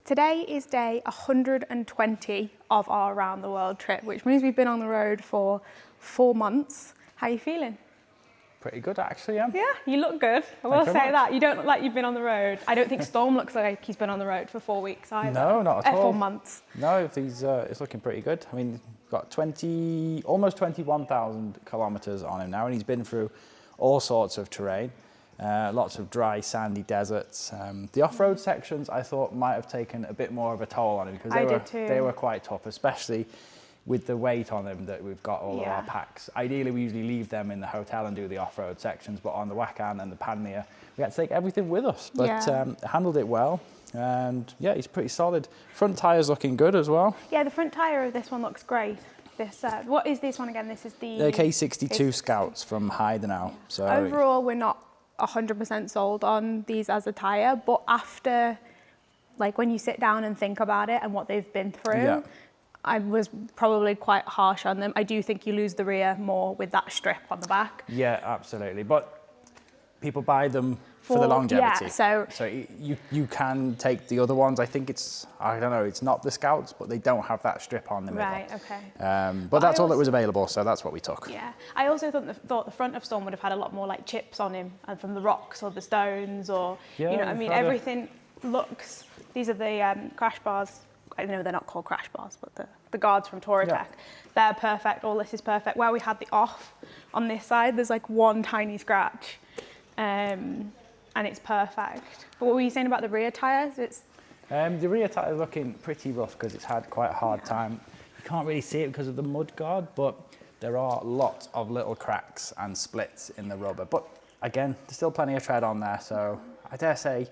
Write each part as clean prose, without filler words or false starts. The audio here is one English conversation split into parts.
Today is day 120 of our around the world trip, which means we've been on the road for 4 months. How are you feeling? Pretty good, actually, yeah. Yeah, you look good. I will say that. You don't look like you've been on the road. I don't think Storm looks like he's been on the road for 4 weeks either. No, not at all. 4 months. No, it's looking pretty good. I mean, he's got almost 21,000 kilometers on him now, and he's been through all sorts of terrain. Lots of dry, sandy deserts. The off-road sections I thought might have taken a bit more of a toll on him because they were quite tough, especially with the weight on them that we've got all of our packs. Ideally, we usually leave them in the hotel and do the off-road sections, but on the Wakhan and the Panmir, we had to take everything with us. But handled it well, and yeah, he's pretty solid. Front tyre's looking good as well. Yeah, the front tyre of this one looks great. This, what is this one again? This is the K62 Scouts from Heidenau. So overall, we're not 100% sold on these as a tyre, but after, like, when you sit down and think about it and what they've been through, I was probably quite harsh on them. I do think you lose the rear more with that strip on the back. Yeah, absolutely. But people buy them for the longevity. Yeah, so you can take the other ones. I think it's not the Scouts, but they don't have that strip on the middle. Right, okay. But that's all that was available, so that's what we took. Yeah, I also thought the front of Storm would have had a lot more like chips on him, and from the rocks or the stones, or everything looks. These are the crash bars. I know they're not called crash bars, but the guards from Touratech, they're perfect. All this is perfect. Where we had the off on this side, there's like one tiny scratch. And it's perfect. But what were you saying about the rear tyres? The rear tyre is looking pretty rough because it's had quite a hard time. You can't really see it because of the mud guard, but there are lots of little cracks and splits in the rubber. But again, there's still plenty of tread on there, so I dare say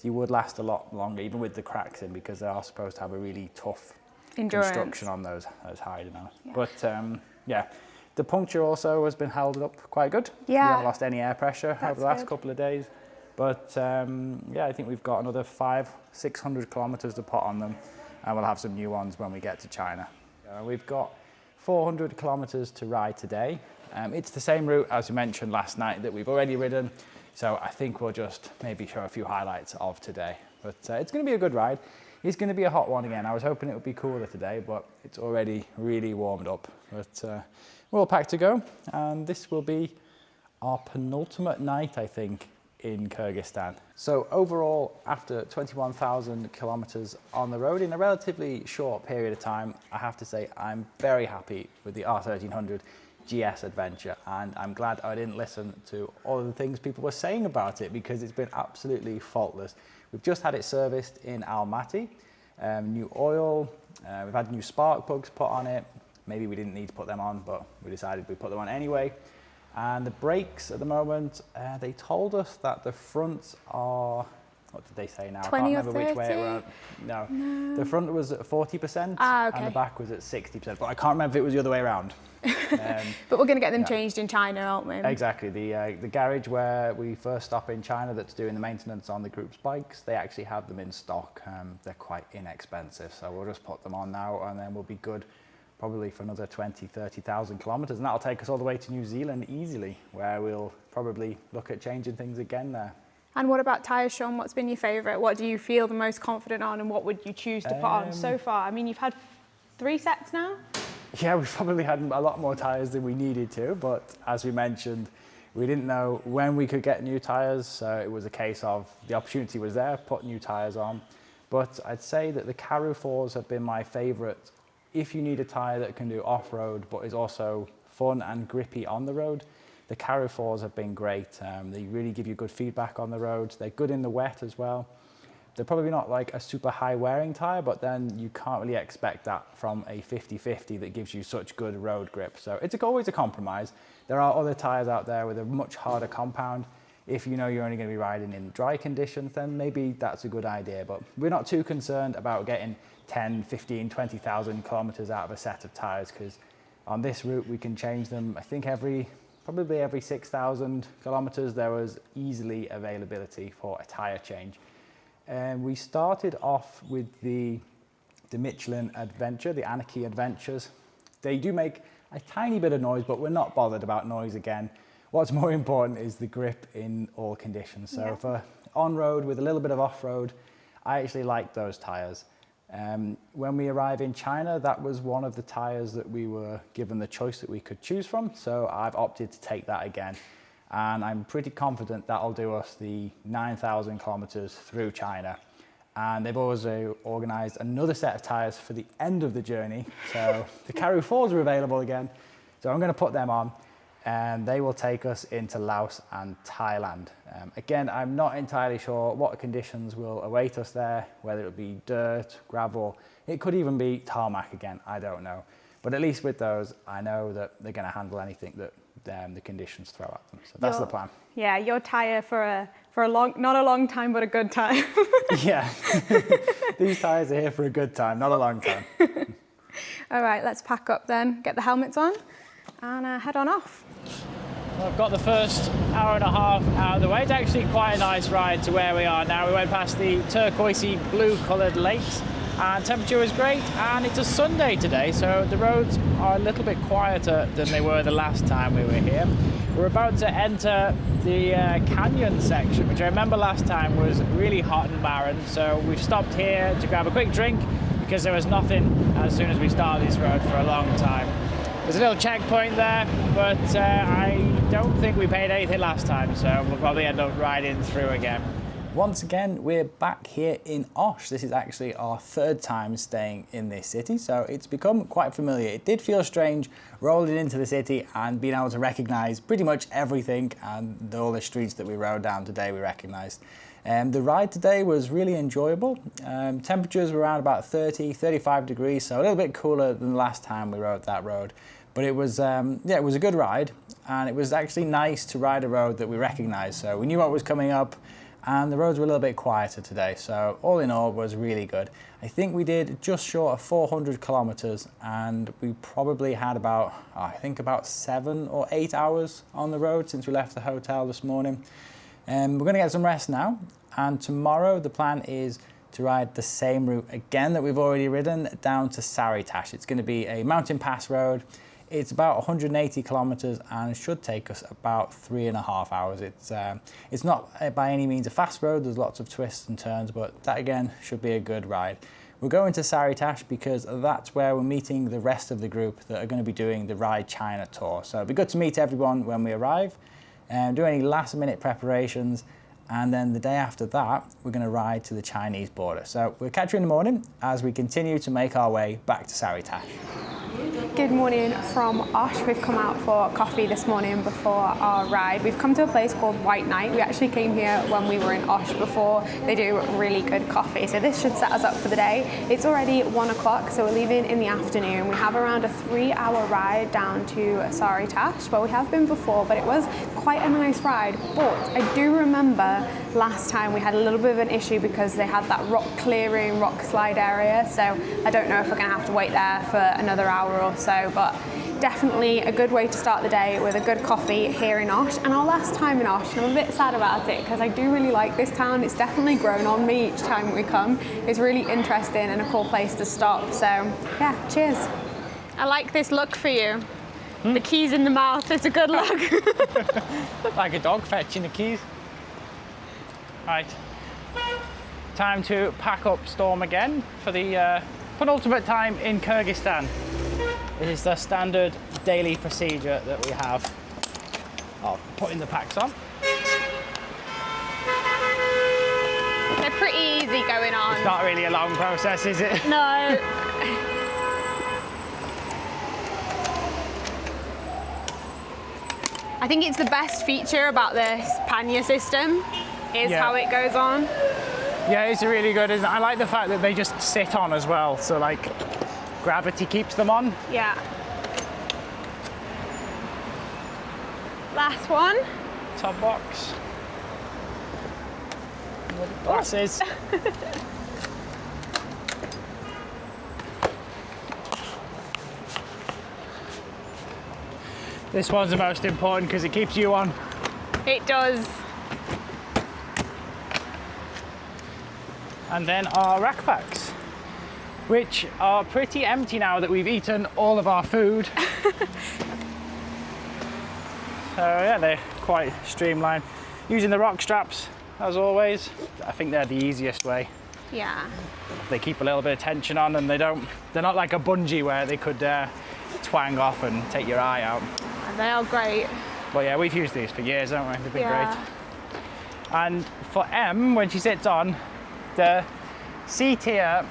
you would last a lot longer, even with the cracks in, because they are supposed to have a really tough construction on those Heidenau. Yeah. But the puncture also has been held up quite good. Yeah. We haven't lost any air pressure over the last couple of days. But I think we've got another 500-600 kilometers to put on them, and we'll have some new ones when we get to China. We've got 400 kilometers to ride today. It's the same route as we mentioned last night that we've already ridden, so I think we'll just maybe show a few highlights of today. But it's going to be a good ride. It's going to be a hot one again. I was hoping it would be cooler today, but it's already really warmed up. But we're all packed to go, and this will be our penultimate night, I think, in Kyrgyzstan. So overall, after 21,000 kilometers on the road in a relatively short period of time, I have to say I'm very happy with the R1300 GS adventure, and I'm glad I didn't listen to all of the things people were saying about it, because it's been absolutely faultless. We've just had it serviced in Almaty, new oil, we've had new spark plugs put on it. Maybe we didn't need to put them on, but we decided we'd put them on anyway. And the brakes at the moment, they told us that the fronts are, what did they say now? 20 I can't remember which way it went. No, the front was at 40% and the back was at 60%, but I can't remember if it was the other way around. But we're going to get them changed in China, aren't we? Exactly. The garage where we first stop in China that's doing the maintenance on the group's bikes, they actually have them in stock. They're quite inexpensive, so we'll just put them on now and then we'll be good probably for another 20,000-30,000 kilometers, and that'll take us all the way to New Zealand easily, where we'll probably look at changing things again there. And what about tyres, Sean? What's been your favourite? What do you feel the most confident on, and what would you choose to put on so far? I mean, you've had 3 sets now? Yeah, we've probably had a lot more tyres than we needed to, but as we mentioned, we didn't know when we could get new tyres, so it was a case of the opportunity was there, put new tyres on. But I'd say that the Karoo 4s have been my favourite if you need a tyre that can do off-road but is also fun and grippy on the road. The Karoo 4s have been great. They really give you good feedback on the road. They're good in the wet as well. They're probably not like a super high wearing tyre, but then you can't really expect that from a 50/50 that gives you such good road grip. So it's always a compromise. There are other tyres out there with a much harder compound. If you know you're only going to be riding in dry conditions, then maybe that's a good idea. But we're not too concerned about getting 10, 15, 20,000 kilometers out of a set of tyres, because on this route we can change them, I think probably every 6,000 kilometers there was easily availability for a tyre change. And we started off with the Michelin Adventure, the Anarchy Adventures. They do make a tiny bit of noise, but we're not bothered about noise again. What's more important is the grip in all conditions. So for on-road with a little bit of off-road, I actually like those tires. When we arrive in China, that was one of the tires that we were given the choice that we could choose from. So I've opted to take that again. And I'm pretty confident that'll do us the 9,000 kilometers through China. And they've also organized another set of tires for the end of the journey. So the Karoo 4s are available again. So I'm going to put them on, and they will take us into Laos and Thailand. Again, I'm not entirely sure what conditions will await us there, whether it'll be dirt, gravel, it could even be tarmac again, I don't know. But at least with those, I know that they're going to handle anything that the conditions throw at them. So that's the plan. Yeah, your tyre for a long, not a long time, but a good time. Yeah, these tyres are here for a good time, not a long time. All right, let's pack up then, get the helmets on, and head on off. Well, I've got the first hour and a half out of the way. It's actually quite a nice ride to where we are now. We went past the turquoisey blue coloured lakes, and temperature was great, and it's a Sunday today, so the roads are a little bit quieter than they were the last time we were here. We're about to enter the canyon section, which I remember last time was really hot and barren, so we've stopped here to grab a quick drink because there was nothing as soon as we started this road for a long time. There's a little checkpoint there, but I don't think we paid anything last time, so we'll probably end up riding through again. Once again, we're back here in Osh. This is actually our third time staying in this city, so it's become quite familiar. It did feel strange rolling into the city and being able to recognize pretty much everything, and all the streets that we rode down today we recognized. The ride today was really enjoyable. Temperatures were around about 30, 35 degrees, so a little bit cooler than the last time we rode that road. But it was, it was a good ride, and it was actually nice to ride a road that we recognized. So we knew what was coming up, and the roads were a little bit quieter today. So all in all, it was really good. I think we did just short of 400 kilometers, and we probably had about, I think about 7 or 8 hours on the road since we left the hotel this morning. We're gonna get some rest now, and tomorrow the plan is to ride the same route again that we've already ridden down to Sary Tash. It's gonna be a mountain pass road. It's about 180 kilometers and should take us about 3.5 hours. It's not by any means a fast road. There's lots of twists and turns, but that again should be a good ride. We're going to Sary Tash because that's where we're meeting the rest of the group that are going to be doing the Ride China tour. So it'll be good to meet everyone when we arrive and do any last minute preparations. And then the day after that, we're going to ride to the Chinese border. So we'll catch you in the morning as we continue to make our way back to Sary Tash. Good morning from Osh. We've come out for coffee this morning before our ride. We've come to a place called White Knight. We actually came here when we were in Osh before. They do really good coffee, so this should set us up for the day. It's already 1 o'clock, so we're leaving in the afternoon. We have around a 3-hour ride down to Sary Tash, where we have been before, but it was quite a nice ride. But I do remember last time we had a little bit of an issue because they had that rock clearing, rock slide area, so I don't know if we're going to have to wait there for another hour or so, but definitely a good way to start the day with a good coffee here in Osh. And our last time in Osh, and I'm a bit sad about it because I do really like this town. It's definitely grown on me each time we come. It's really interesting and a cool place to stop. So yeah, cheers. I like this look for you. The keys in the mouth, it's a good look. Like a dog fetching the keys. Right, time to pack up Storm again for the penultimate time in Kyrgyzstan. This is the standard daily procedure that we have of putting the packs on. They're pretty easy going on. It's not really a long process, is it? No. I think it's the best feature about this pannier system is how it goes on. Yeah, it's really good, isn't it? I like the fact that they just sit on as well, so like gravity keeps them on. Yeah. Last one. Top box. Glasses. This one's the most important because it keeps you on. It does. And then our rack packs, which are pretty empty now that we've eaten all of our food. So yeah, they're quite streamlined. Using the rock straps, as always. I think they're the easiest way. Yeah. They keep a little bit of tension on, and they're not like a bungee where they could twang off and take your eye out. And they are great. But yeah, we've used these for years, haven't we? They've been Yeah. great. And for Em, when she sits on, the seat here,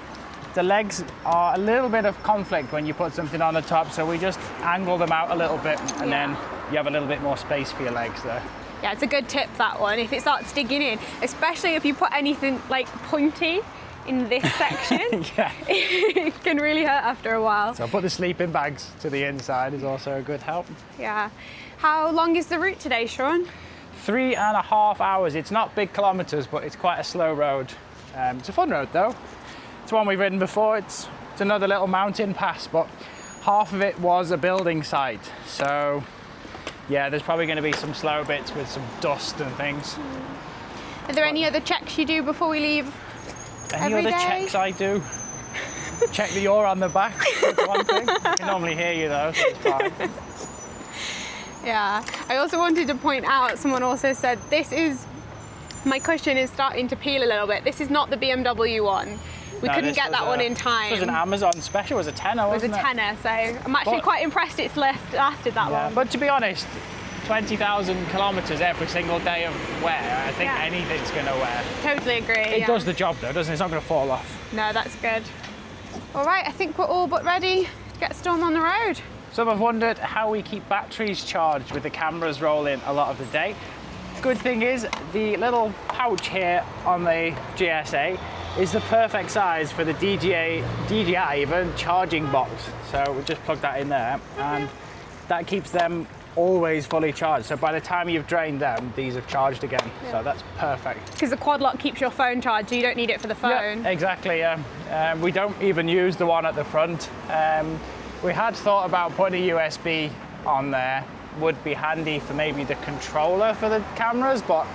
the legs are a little bit of conflict when you put something on the top, so we just angle them out a little bit, and then you have a little bit more space for your legs there. Yeah, it's a good tip, that one, if it starts digging in, especially if you put anything like pointy in this section. Yeah. It can really hurt after a while. So put the sleeping bags to the inside is also a good help. Yeah. How long is the route today, Sean? 3.5 hours. It's not big kilometers, but it's quite a slow road. It's a fun road though. It's one we've ridden before. It's another little mountain pass, but half of it was a building site. So yeah, there's probably going to be some slow bits with some dust and things. Are there any other checks you do before we leave? Any other checks I do? Check that you're on the back. That's one thing. I can normally hear you though, so it's fine. Yeah. I also wanted to point out, someone also said, my cushion is starting to peel a little bit. This is not the BMW one. We couldn't get that one in time. It was an Amazon special. It was a tenner, wasn't it? It was a tenner, so I'm actually quite impressed it's lasted that long. But to be honest, 20,000 kilometres every single day of wear, I think anything's going to wear. Totally agree. It does the job though, doesn't it? It's not going to fall off. No, that's good. All right, I think we're all but ready to get Storm on the road. Some have wondered how we keep batteries charged with the cameras rolling a lot of the day. Good thing is, the little pouch here on the GSA is the perfect size for the DJI even charging box. So we just plug that in there, and that keeps them always fully charged. So by the time you've drained them, these have charged again. Yeah. So that's perfect. Because the quad lock keeps your phone charged, so you don't need it for the phone. Yeah, exactly. We don't even use the one at the front. We had thought about putting a USB on there. Would be handy for maybe the controller for the cameras, but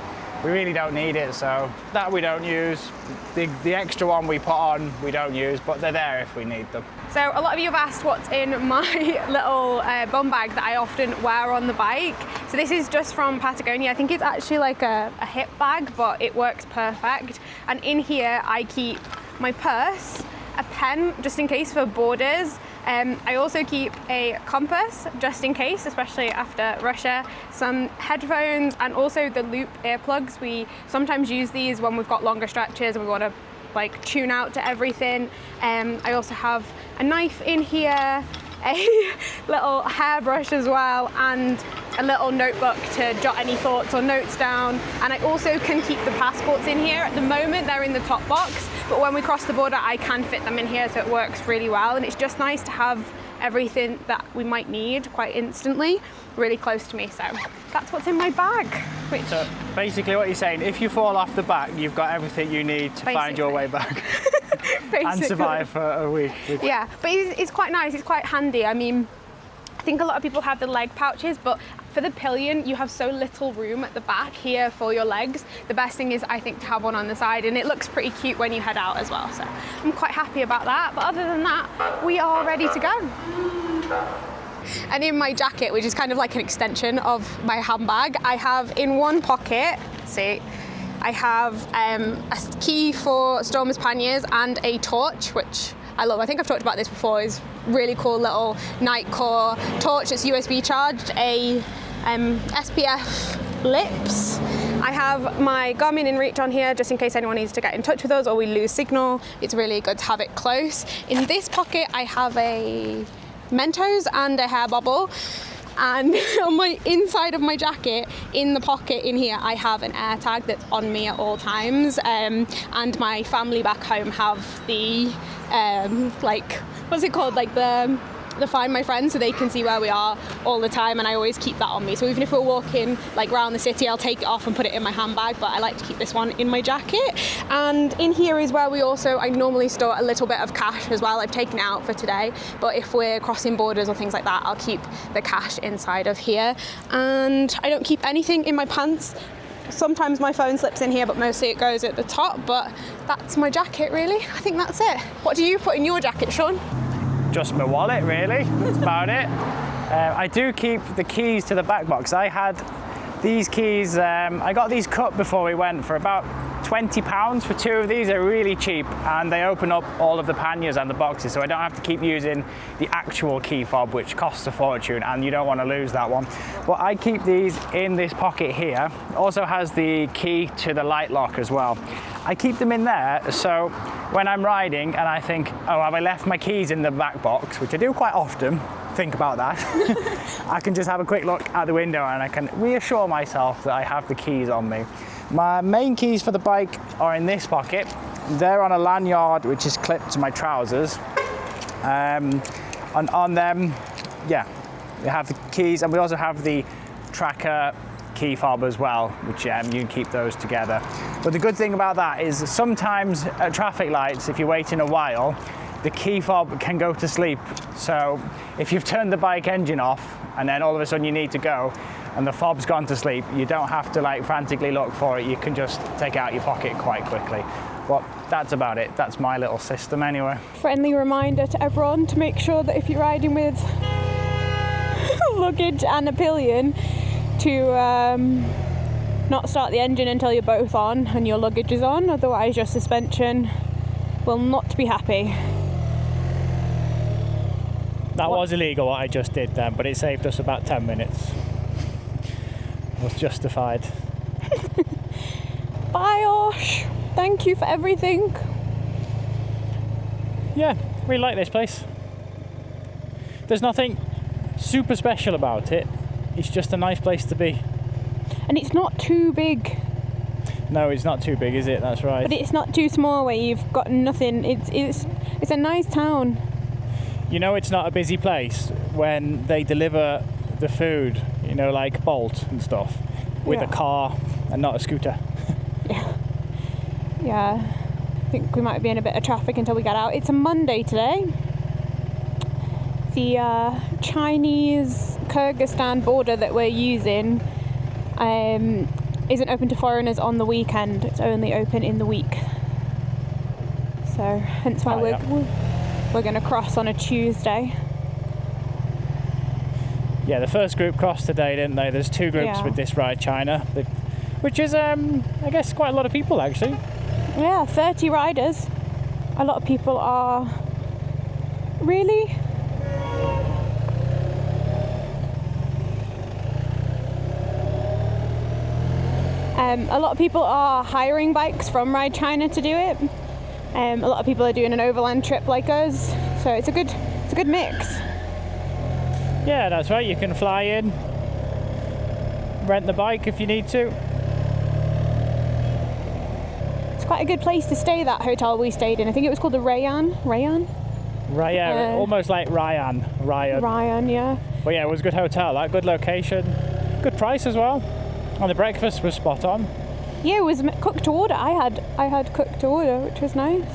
we really don't need it, so that we don't use. The extra one we put on, we don't use, but they're there if we need them. So a lot of you have asked what's in my little bum bag that I often wear on the bike. So this is just from Patagonia. I think it's actually like a hip bag, but it works perfect. And in here I keep my purse, a pen just in case for borders. I also keep a compass just in case, especially after Russia, some headphones, and also the loop earplugs. We sometimes use these when we've got longer stretches and we want to like tune out to everything. I also have a knife in here, a little hairbrush as well, and a little notebook to jot any thoughts or notes down. And I also can keep the passports in here. At the moment they're in the top box, but when we cross the border I can fit them in here, so it works really well. And it's just nice to have everything that we might need quite instantly really close to me. So that's what's in my bag. So basically what you're saying, if you fall off the back, you've got everything you need to find your way back. And survive for a week. Yeah, but it's quite nice, it's quite handy. I mean, I think a lot of people have the leg pouches, but for the pillion, you have so little room at the back here for your legs. The best thing is, I think, to have one on the side, and it looks pretty cute when you head out as well. So I'm quite happy about that. But other than that, we are ready to go. And in my jacket, which is kind of like an extension of my handbag, I have in one pocket, see, I have a key for Storm's panniers and a torch, which I love. I think I've talked about this before. It's really cool little night core torch. It's USB charged, a SPF lips. I have my Garmin InReach on here just in case anyone needs to get in touch with us or we lose signal. It's really good to have it close. In this pocket, I have a Mentos and a hair bobble. And on my inside of my jacket, in the pocket in here, I have an air tag that's on me at all times. And my family back home have the like, what's it called? Like the Find My Friends, so they can see where we are all the time, and I always keep that on me. So even if we're walking like around the city, I'll take it off and put it in my handbag, but I like to keep this one in my jacket. And in here is where I normally store a little bit of cash as well. I've taken it out for today, but if we're crossing borders or things like that, I'll keep the cash inside of here. And I don't keep anything in my pants. Sometimes my phone slips in here, but mostly it goes at the top. But that's my jacket, really. I think that's it. What do you put in your jacket, Sean? Just my wallet, really. That's about it. I do keep the keys to the back box. I had these keys, I got these cut before we went for about £20 for 2 of these. They're really cheap, and they open up all of the panniers and the boxes, so I don't have to keep using the actual key fob, which costs a fortune, and you don't want to lose that one. But I keep these in this pocket here. It also has the key to the light lock as well. I keep them in there, so when I'm riding and I think, oh, have I left my keys in the back box, which I do quite often, think about that, I can just have a quick look out the window and I can reassure myself that I have the keys on me. My main keys for the bike are in this pocket. They're on a lanyard which is clipped to my trousers. And on them, yeah, we have the keys, and we also have the tracker key fob as well, which you can keep those together. But the good thing about that is sometimes at traffic lights, if you're waiting a while, the key fob can go to sleep. So if you've turned the bike engine off and then all of a sudden you need to go and the fob's gone to sleep, you don't have to like frantically look for it. You can just take it out your pocket quite quickly. But that's about it. That's my little system anyway. Friendly reminder to everyone to make sure that if you're riding with luggage and a pillion, to not start the engine until you're both on and your luggage is on, otherwise your suspension will not be happy. That was illegal what I just did then, but it saved us about 10 minutes. It was justified. Bye, Osh. Thank you for everything. Yeah, really like this place. There's nothing super special about it. It's just a nice place to be. And it's not too big. No, it's not too big, is it? That's right. But it's not too small where you've got nothing. It's a nice town. You know it's not a busy place when they deliver the food, you know, like Bolt and stuff, with a car and not a scooter. Yeah. I think we might be in a bit of traffic until we get out. It's a Monday today. The Chinese-Kyrgyzstan border that we're using isn't open to foreigners on the weekend. It's only open in the week. So hence why we're going to cross on a Tuesday. Yeah, the first group crossed today, didn't they? There's 2 groups with this Ride China, which is, I guess, quite a lot of people actually. Yeah, 30 riders. A lot of people are really. A lot of people are hiring bikes from Ride China to do it. A lot of people are doing an overland trip like us, so it's a good mix. Yeah, that's right. You can fly in, rent the bike if you need to. It's quite a good place to stay, that hotel we stayed in. I think it was called the Rayan, almost like Ryan, yeah. But yeah, it was a good hotel, that good location, good price as well, and the breakfast was spot on. Yeah, it was cooked to order. I had cooked to order, which was nice.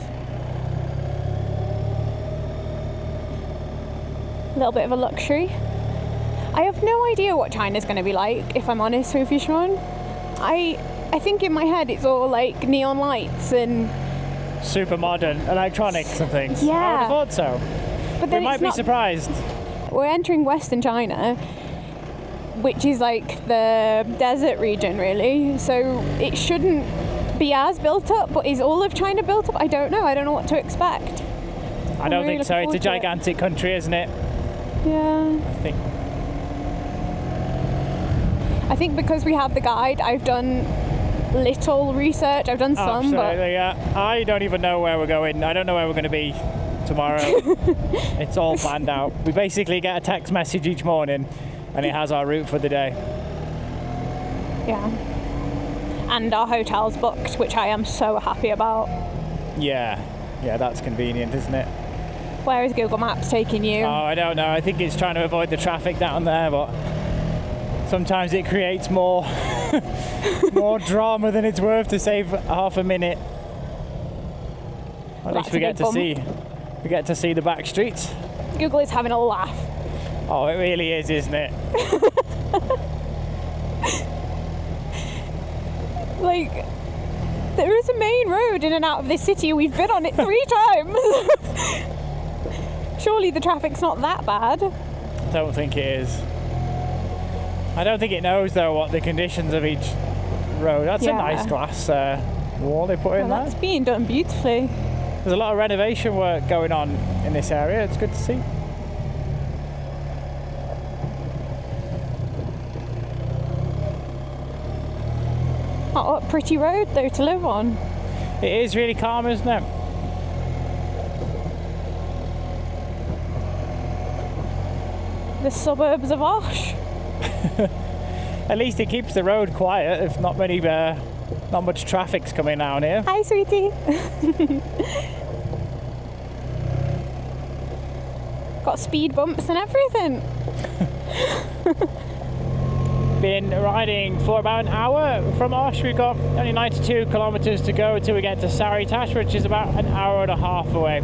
A little bit of a luxury. I have no idea what China's going to be like, if I'm honest with you, Sean. I think in my head it's all like neon lights and super modern electronics and things. Yeah. I would have thought so. But then we might be surprised. We're entering Western China, which is like the desert region, really. So it shouldn't be as built up, but is all of China built up? I don't know. I don't know what to expect. I don't think so. It's a gigantic country, isn't it? Yeah. I think because we have the guide, I've done little research. I've done some. Absolutely, yeah. I don't even know where we're going. I don't know where we're going to be tomorrow. It's all planned out. We basically get a text message each morning and it has our route for the day. Yeah. And our hotel's booked, which I am so happy about. Yeah, that's convenient, isn't it? Where is Google Maps taking you? Oh, I don't know. I think it's trying to avoid the traffic down there, but sometimes it creates more drama than it's worth to save half a minute. At least we get to see the back streets. Google is having a laugh. Oh, it really is, isn't it? Like, there is a main road in and out of this city. We've been on it 3 times. Surely the traffic's not that bad. I don't think it is. I don't think it knows, though, what the conditions of each road. That's a nice glass wall they put in there. That's being done beautifully. There's a lot of renovation work going on in this area. It's good to see. Oh, what a pretty road though to live on. It is really calm, isn't it? The suburbs of Osh. At least it keeps the road quiet if not much traffic's coming down here. Hi, sweetie. Got speed bumps and everything. Been riding for about an hour from Osh. We've got only 92 kilometers to go until we get to Sary Tash, which is about an hour and a half away.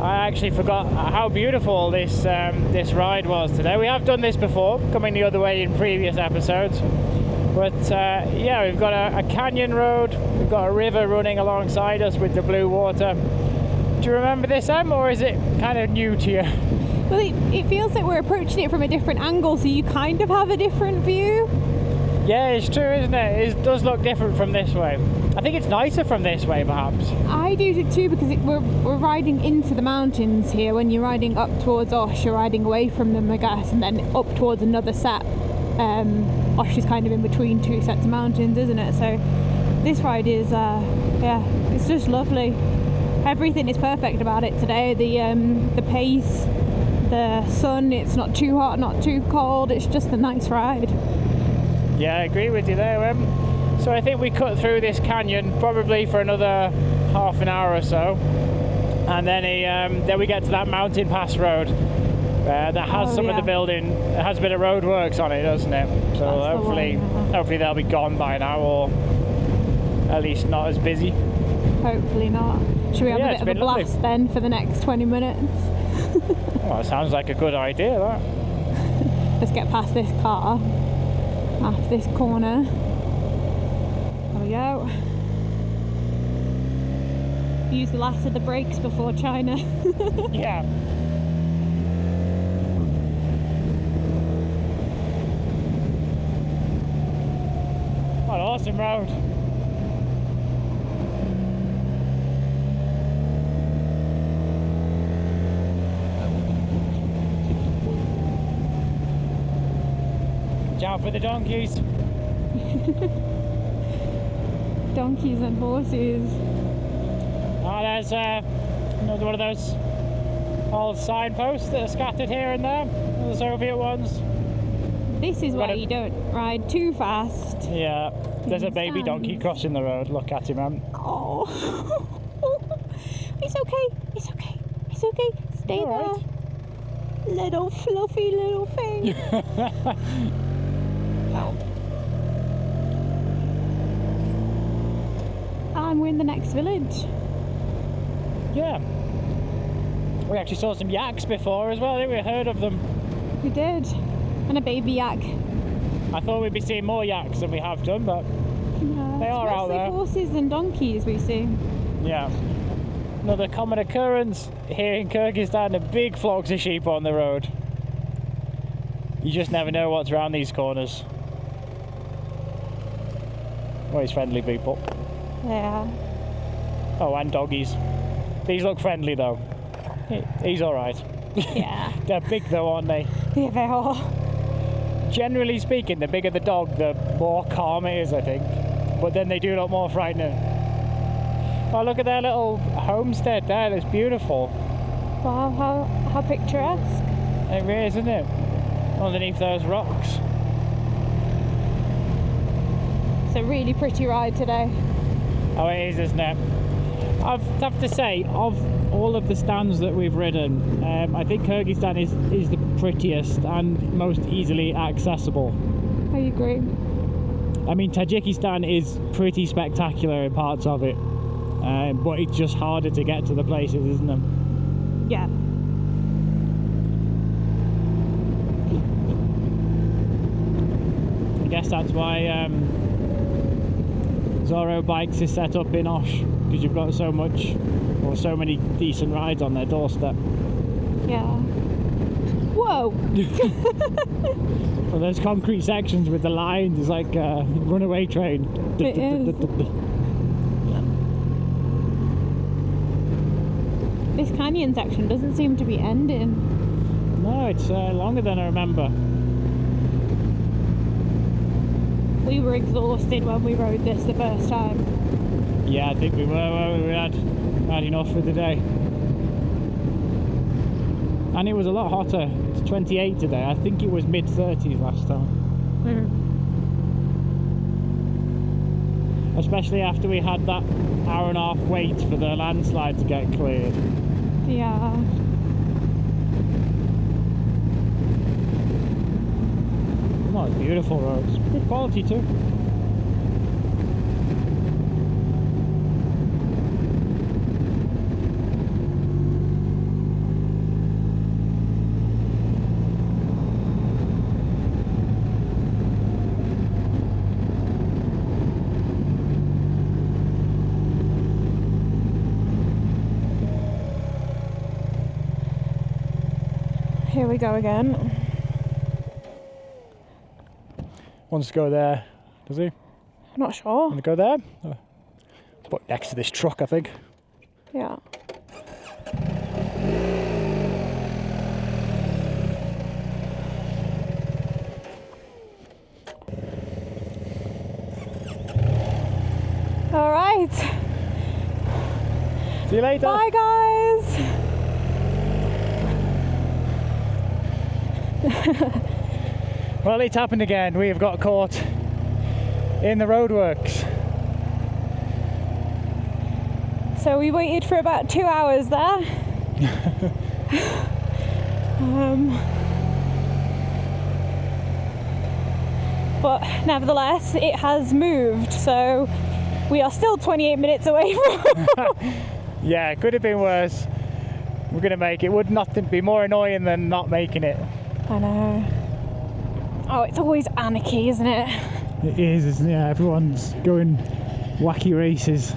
I actually forgot how beautiful this ride was today. We have done this before, coming the other way in previous episodes. But yeah, we've got a canyon road, we've got a river running alongside us with the blue water. Do you remember this, Em, or is it kind of new to you? Well, it feels like we're approaching it from a different angle, so you kind of have a different view. Yeah, it's true, isn't it? It does look different from this way. I think it's nicer from this way, perhaps. I do too, because we're riding into the mountains here. When you're riding up towards Osh, you're riding away from them, I guess, and then up towards another set. Osh is kind of in between two sets of mountains, isn't it? So this ride is, yeah, it's just lovely. Everything is perfect about it today. The pace, the sun, it's not too hot, not too cold. It's just a nice ride. Yeah, I agree with you there, So I think we cut through this canyon probably for another half an hour or so, and then we get to that mountain pass road that has some of the building. It has a bit of road works on it, doesn't it? So hopefully they'll be gone by now, or at least not as busy. Hopefully not. Should we have a bit of a blast then for the next 20 minutes? Well, it sounds like a good idea, that. Let's get past this car, off this corner. There we go. Use the last of the brakes before China. Yeah. What an awesome road. Watch out for the donkeys. Donkeys and horses. Oh, there's another one of those old signposts that are scattered here and there, the Soviet ones. This is why you don't ride too fast. Yeah, there's a baby donkey crossing the road. Look at him, man. Oh, it's okay. It's okay. It's okay. Stay there. Right. Little fluffy little thing. And we're in the next village. Yeah. We actually saw some yaks before as well, didn't we? Heard of them. We did. And a baby yak. I thought we'd be seeing more yaks than we have done, but they are out there. Horses and donkeys we see. Yeah. Another common occurrence here in Kyrgyzstan, a big flocks of sheep on the road. You just never know what's around these corners. Always friendly people. Yeah. Oh, and doggies. These look friendly though. He's alright. Yeah. They're big though, aren't they? Yeah, they are. Generally speaking, the bigger the dog, the more calm it is, I think. But then they do look more frightening. Oh, look at their little homestead there. It's beautiful. Wow, how picturesque. It really is, isn't it? Underneath those rocks. It's a really pretty ride today. Oh, it is, isn't it? I have to say, of all of the stands that we've ridden, I think Kyrgyzstan is the prettiest and most easily accessible. I agree. I mean, Tajikistan is pretty spectacular in parts of it, but it's just harder to get to the places, isn't it? Yeah. I guess that's why Zorro Bikes is set up in Osh, because you've got so many decent rides on their doorstep. Yeah. Whoa! Well, those concrete sections with the lines is like a runaway train. It is. this canyon section doesn't seem to be ending. No, it's longer than I remember. We were exhausted when we rode this the first time. Yeah, I think we were. We had enough for the day. And it was a lot hotter. It's 28 today. I think it was mid-30s last time. Especially after we had that hour and a half wait for the landslide to get cleared. Yeah. Oh, beautiful roads. Good quality too. Here we go again. Wants to go there, does he? I'm not sure. Want to go there? Oh. But next to this truck, I think. Yeah. All right. See you later. Bye, guys. Well, it's happened again. We have got caught in the roadworks. So we waited for about 2 hours there. But nevertheless, it has moved. So we are still 28 minutes away from. Yeah, it could have been worse. We're going to make it. Would nothing be more annoying than not making it? I know. Oh, it's always anarchy, isn't it? It is, isn't it? Everyone's going wacky races.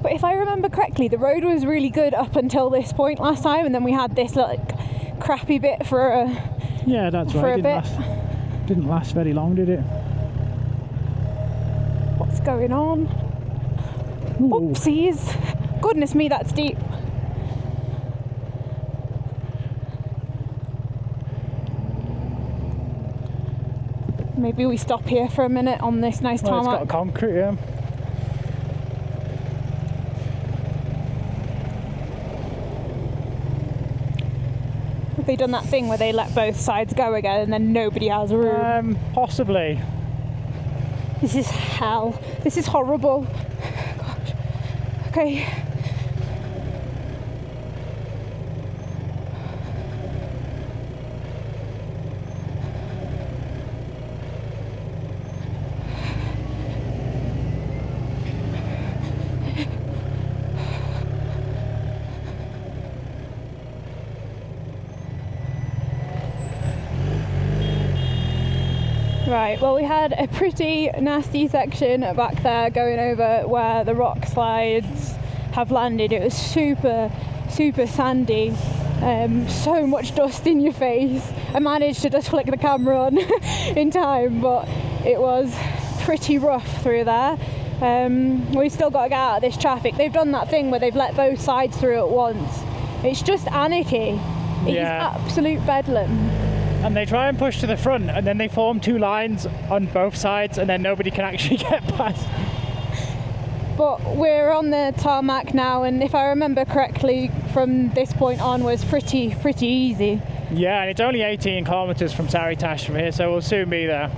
But if I remember correctly, the road was really good up until this point last time, and then we had this like crappy bit for a Yeah, that's for right. a bit. Didn't last very long, did it? What's going on? Ooh. Oopsies! Goodness me, that's deep. Maybe we stop here for a minute on this nice Well, tarmac. it's got concrete, yeah. Have they done that thing where they let both sides go again and then nobody has room? Possibly. This is hell. This is horrible. Gosh. Okay. Right, well we had a pretty nasty section back there going over where the rock slides have landed. It was super sandy, so much dust in your face. I managed to just flick the camera on in time, but it was pretty rough through there. We've still got to get out of this traffic. They've done that thing where they've let both sides through at once. It's just anarchy. It is absolute bedlam. And they try and push to the front, and then they form two lines on both sides, and then nobody can actually get past. But we're on the tarmac now, and if I remember correctly, from this point on was pretty easy. Yeah, and it's only 18 kilometres from Sary Tash from here, so we'll soon be there.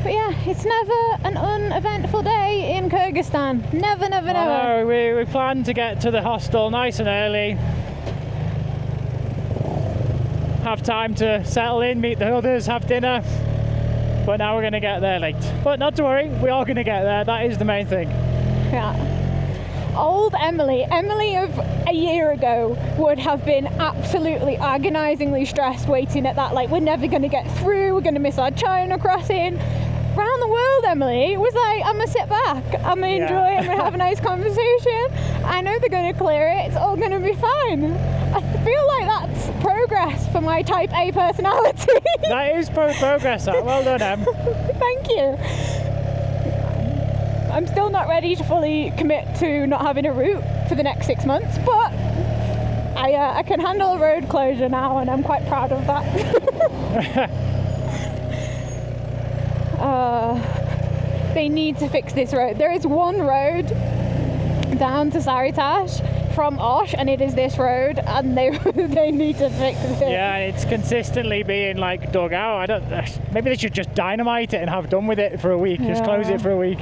But yeah, it's never an uneventful day in Kyrgyzstan. Never. No, we planned to get to the hostel nice and early. Have time to settle in, meet the others, have dinner. But now we're going to get there late. But not to worry, we are going to get there. That is the main thing. Yeah. Old Emily of a year ago would have been absolutely agonisingly stressed waiting at that, like, we're never going to get through, we're going to miss our China crossing. Round the world, Emily was like, I'm gonna sit back, I'm gonna enjoy, I'm gonna have a nice conversation. I know they're gonna clear it, it's all gonna be fine. I feel like that's progress for my type A personality. That is progress, that. Well done, Em. Thank you. I'm still not ready to fully commit to not having a route for the next 6 months, but I can handle a road closure now, and I'm quite proud of that. They need to fix this road. There is one road down to Sary Tash from Osh, and it is this road, and they need to fix it. Yeah, it's consistently being like dug out. Maybe they should just dynamite it and have done with it for a week. Yeah. Just close it for a week.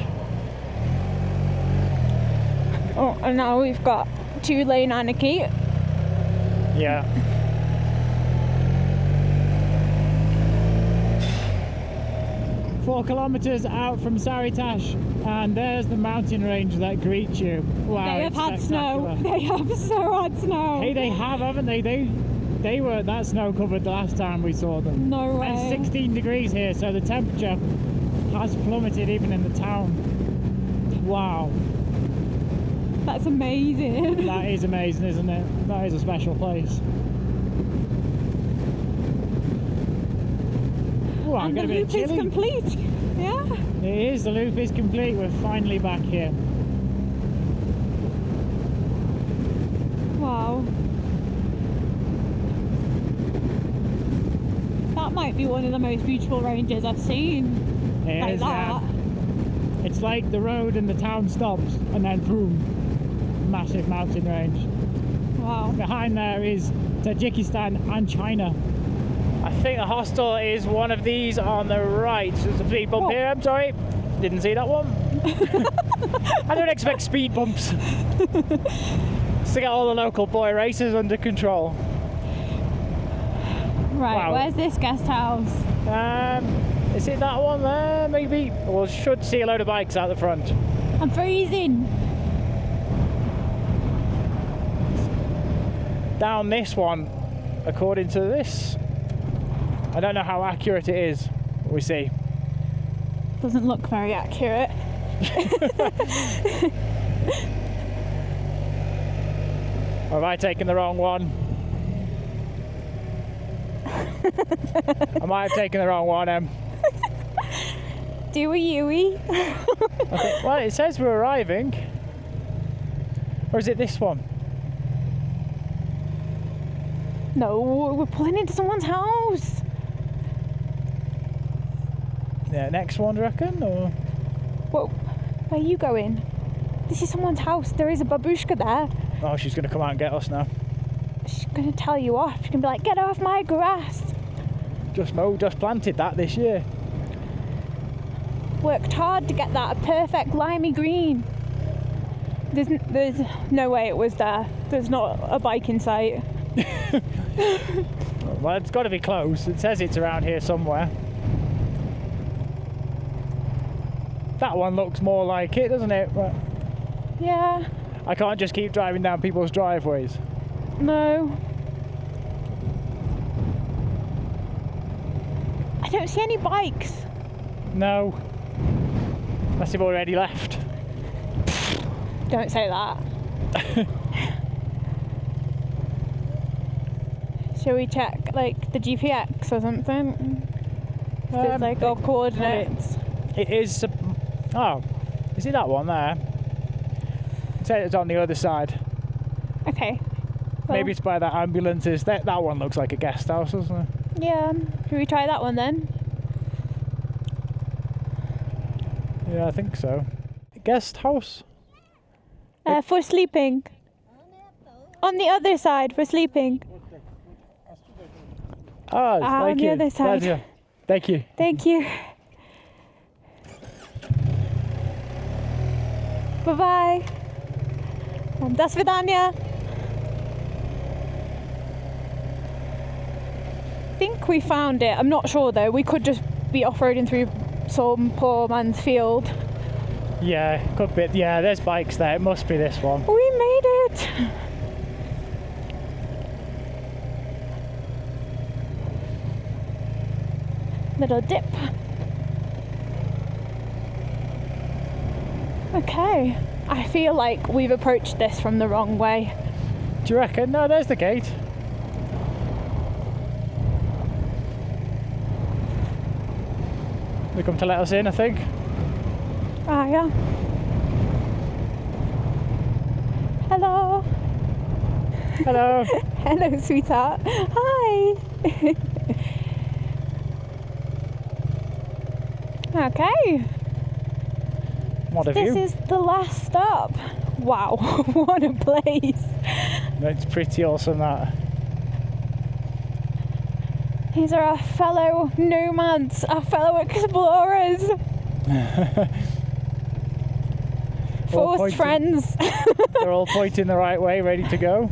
Oh, and now we've got 2-lane anarchy. Yeah. Four kilometres out from Sary Tash, and there's the mountain range that greets you. Wow, They have had snow. They have so had snow. Hey, they have, haven't they? They were that snow covered the last time we saw them. No way. And it's 16 degrees here, so the temperature has plummeted even in the town. Wow. That's amazing. That is amazing, isn't it? That is a special place. Oh, I'm And the getting a loop bit is chilly. complete. Yeah. It is, the loop is complete. We're finally back here. Wow. That might be one of the most beautiful ranges I've seen. It Like is, that. It's like the road and the town stops, and then boom, massive mountain range. Wow. Behind there is Tajikistan and China. I think the hostel is one of these on the right. There's a speed bump here, I'm sorry. Didn't see that one. I don't expect speed bumps. Just to get all the local boy racers under control. Right, Wow. where's this guest house? Is it that one there, maybe? Well, should see a load of bikes out the front. I'm freezing. Down this one, according to this. I don't know how accurate it is. We see. Doesn't look very accurate. Or have I taken the wrong one? I might have taken the wrong one, Em. Do a Yui. Well, it says we're arriving. Or is it this one? No, we're pulling into someone's house. Yeah, next one, do you reckon? Or? Whoa, where are you going? This is someone's house. There is a babushka there. Oh, she's going to come out and get us now. She's going to tell you off. She's going to be like, get off my grass. Just planted that this year. Worked hard to get that a perfect limey green. There's no way it was there. There's not a bike in sight. Well, it's got to be close. It says it's around here somewhere. That one looks more like it, doesn't it? But Yeah, I can't just keep driving down people's driveways. no. I don't see any bikes. No. Unless they've already left. Don't say that. Shall we check like the GPX or something? There's like our coordinates. It is. Oh, is it that one there? It said it's on the other side. Okay. Well, Maybe it's by that ambulances. That one looks like a guest house, doesn't it? yeah. Should we try that one then? Yeah, I think so. Guest house? For sleeping. On the other side for sleeping. Oh, thank on the you. other side. Pleasure. Thank you. Thank you. Bye bye. До свидания. I think we found it. I'm not sure though. We could just be off-roading through some poor man's field. Yeah, could be. Yeah, there's bikes there. It must be this one. We made it. Little dip. Okay, I feel like we've approached this from the wrong way. Do you reckon? No, there's the gate. They come to let us in, I think. Ah, yeah. Hello. Hello. Hello, sweetheart. Hi. Okay. What have This you? is the last stop. Wow, what a place. It's pretty awesome, that. These are our fellow nomads, our fellow explorers. All Forced pointing- friends. They're all pointing the right way, ready to go.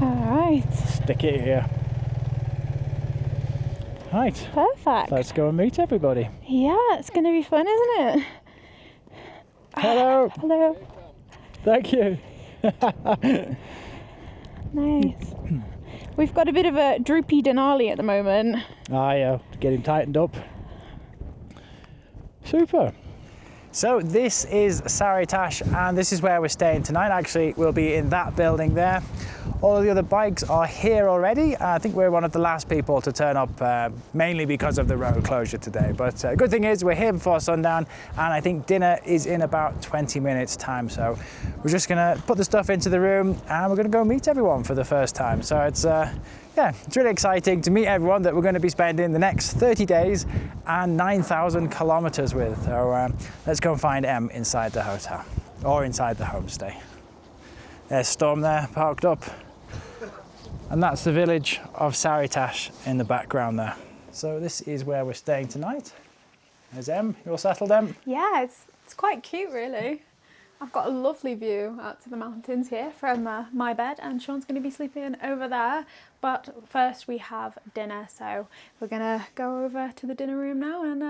Alright, Stick it here. Right, perfect. let's go and meet everybody. Yeah, it's going to be fun, isn't it? Hello. Hello. Thank you. Nice. We've got a bit of a droopy Denali at the moment. Ah, yeah, get him tightened up. Super. So this is Sary Tash, and this is where we're staying tonight. Actually, we'll be in that building there. All of the other bikes are here already. I think we're one of the last people to turn up, mainly because of the road closure today. But good thing is we're here before sundown, and I think dinner is in about 20 minutes time. So we're just gonna put the stuff into the room, and we're gonna go meet everyone for the first time. So it's yeah, it's really exciting to meet everyone that we're going to be spending the next 30 days and 9,000 kilometers with. So let's go and find Em inside the hotel or inside the homestay. There's Storm there parked up. And that's the village of Sary Tash in the background there. So this is where we're staying tonight. There's Em. You all settled, Em? Yeah, it's quite cute, really. I've got a lovely view out to the mountains here from my bed, and Sean's going to be sleeping over there. But first we have dinner, so we're going to go over to the dinner room now and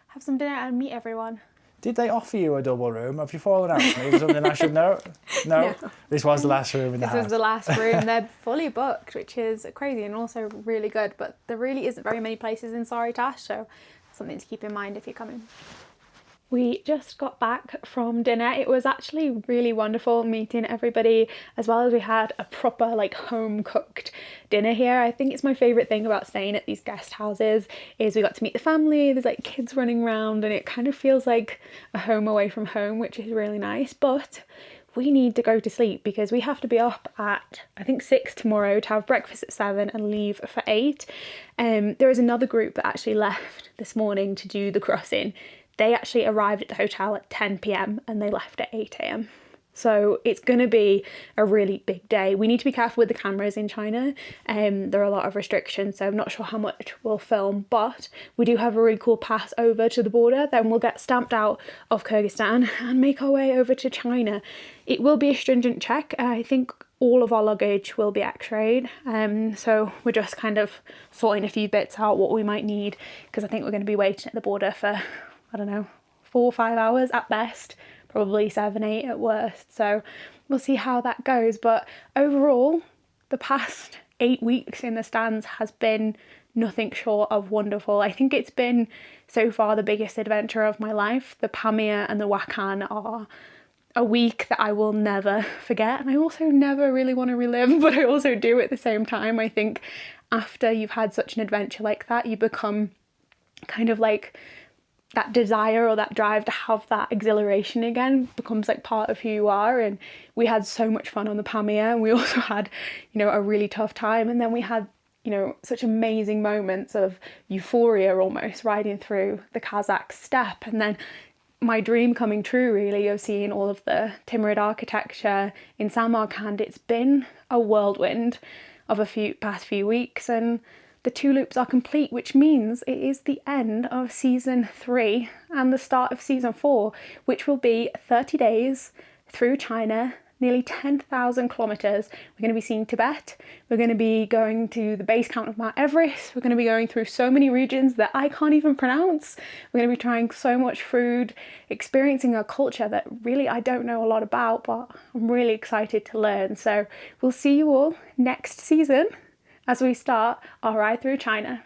have some dinner and meet everyone. Did they offer you a double room? Have you fallen out with me? Is something I should know? No? No. This was the last room in the This house. was the last room. They're fully booked, which is crazy and also really good. But there really isn't very many places in Sary Tash, so something to keep in mind if you're coming. We just got back from dinner. It was actually really wonderful meeting everybody, as well as we had a proper like home cooked dinner here. I think it's my favourite thing about staying at these guest houses is we got to meet the family. There's like kids running around and it kind of feels like a home away from home, which is really nice. But we need to go to sleep because we have to be up at I think 6 tomorrow to have breakfast at 7 and leave for 8. There is another group that actually left this morning to do the crossing. They actually arrived at the hotel at 10 p.m. and they left at 8 a.m. So it's going to be a really big day. We need to be careful with the cameras in China. There are a lot of restrictions, so I'm not sure how much we'll film, but we do have a really cool pass over to the border. Then we'll get stamped out of Kyrgyzstan and make our way over to China. It will be a stringent check. I think all of our luggage will be x-rayed. So we're just kind of sorting a few bits out, what we might need, because I think we're going to be waiting at the border for, I don't know, 4 or 5 hours at best, probably 7, 8 at worst. So we'll see how that goes. But overall, the past 8 weeks in the stands has been nothing short of wonderful. I think it's been so far the biggest adventure of my life. The Pamir and the Wakhan are a week that I will never forget, and I also never really want to relive, but I also do at the same time. I think after you've had such an adventure like that, you become kind of like that desire or that drive to have that exhilaration again becomes like part of who you are. And we had so much fun on the Pamir, and we also had, you know, a really tough time, and then we had, you know, such amazing moments of euphoria almost riding through the Kazakh steppe, and then my dream coming true really of seeing all of the Timurid architecture in Samarkand. It's been a whirlwind of past few weeks, and the 2 loops are complete, which means it is the end of season 3 and the start of season 4, which will be 30 days through China, nearly 10,000 kilometers. We're going to be seeing Tibet. We're going to be going to the base camp of Mount Everest. We're going to be going through so many regions that I can't even pronounce. We're going to be trying so much food, experiencing a culture that really I don't know a lot about, but I'm really excited to learn. So we'll see you all next season as we start our ride through China.